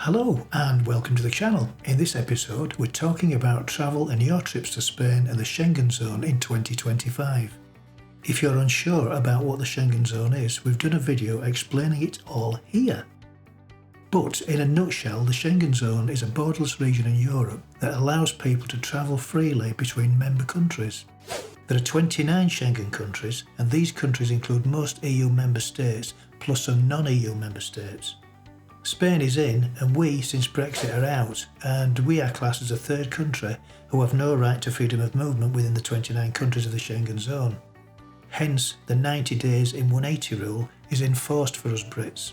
Hello and welcome to the channel. In this episode we're talking about travel and your trips to Spain and the Schengen zone in 2025. If you're unsure about what the Schengen zone is, we've done a video explaining it all here. But in a nutshell, the Schengen zone is a borderless region in Europe that allows people to travel freely between member countries. There are 29 Schengen countries, and these countries include most EU member states plus some non-EU member states. Spain is in, and we, since Brexit, are out, and we are classed as a third country who have no right to freedom of movement within the 29 countries of the Schengen zone. Hence, the 90 days in 180 rule is enforced for us Brits.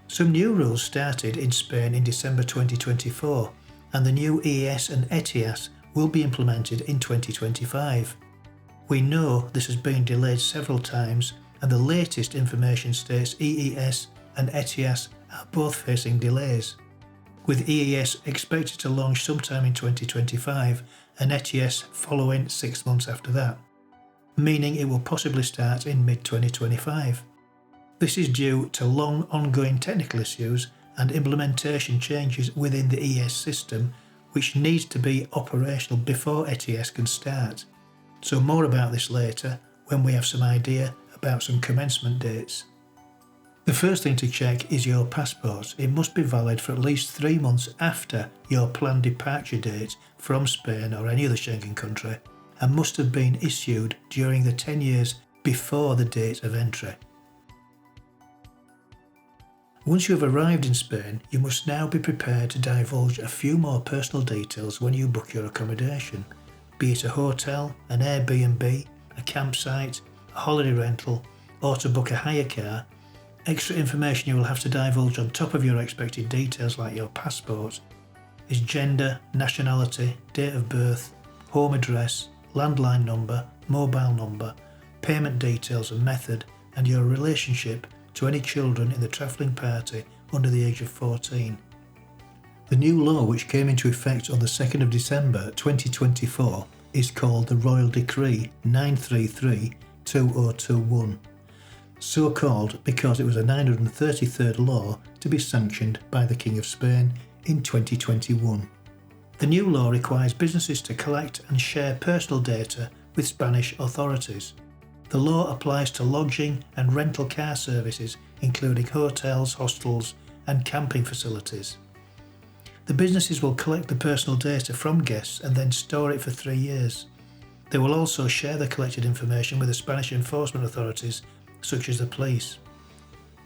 Some new rules started in Spain in December 2024, and the new EES and ETIAS will be implemented in 2025. We know this has been delayed several times, and the latest information states EES and ETIAS are both facing delays, with EES expected to launch sometime in 2025 and ETIAS following 6 months after that, meaning it will possibly start in mid-2025. This is due to long ongoing technical issues and implementation changes within the EES system, which needs to be operational before ETIAS can start. So more about this later when we have some idea about some commencement dates. The first thing to check is your passport. It must be valid for at least 3 months after your planned departure date from Spain or any other Schengen country, and must have been issued during the 10 years before the date of entry. Once you have arrived in Spain, you must now be prepared to divulge a few more personal details when you book your accommodation, be it a hotel, an AirBnB, a campsite, a holiday rental, or to book a hire car. Extra information you will have to divulge on top of your expected details like your passport is gender, nationality, date of birth, home address, landline number, mobile number, payment details and method, and your relationship to any children in the travelling party under the age of 14. The new law, which came into effect on the 2nd of December 2024, is called the Royal Decree 933/2021. So called because it was a 933rd law to be sanctioned by the King of Spain in 2021. The new law requires businesses to collect and share personal data with Spanish authorities. The law applies to lodging and rental car services, including hotels, hostels, and camping facilities. The businesses will collect the personal data from guests and then store it for 3 years. They will also share the collected information with the Spanish enforcement authorities, such as the police.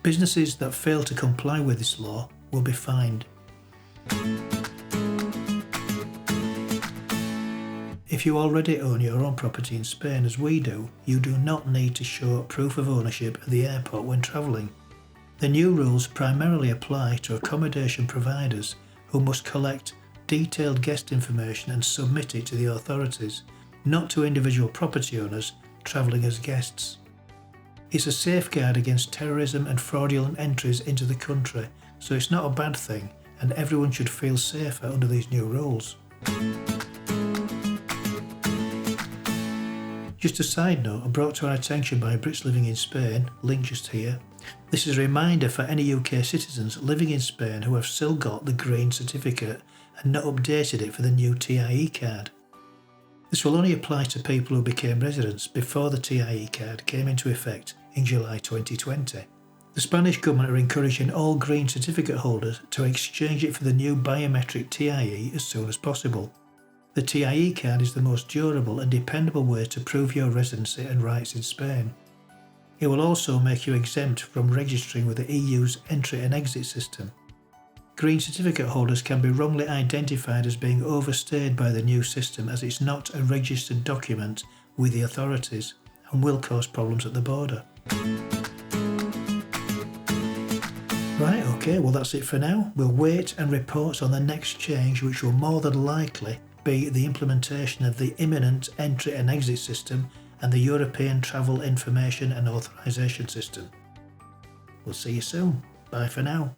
Businesses that fail to comply with this law will be fined. If you already own your own property in Spain, as we do, you do not need to show proof of ownership at the airport when travelling. The new rules primarily apply to accommodation providers who must collect detailed guest information and submit it to the authorities, not to individual property owners travelling as guests. It's a safeguard against terrorism and fraudulent entries into the country, so it's not a bad thing, and everyone should feel safer under these new rules. Just a side note brought to our attention by Brits living in Spain, link just here. This is a reminder for any UK citizens living in Spain who have still got the green certificate and not updated it for the new T.I.E card. This will only apply to people who became residents before the T.I.E card came into effect in July 2020. The Spanish government are encouraging all green certificate holders to exchange it for the new biometric T.I.E as soon as possible. The T.I.E card is the most durable and dependable way to prove your residency and rights in Spain. It will also make you exempt from registering with the EU's Enntry and Exit System. Green certificate holders can be wrongly identified as being overstayed by the new system, as it's not a registered document with the authorities and will cause problems at the border. Right, okay, well that's it for now. We'll wait and report on the next change, which will more than likely be the implementation of the imminent Entry and Exit System and the European Travel Information and Authorisation System. We'll see you soon. Bye for now.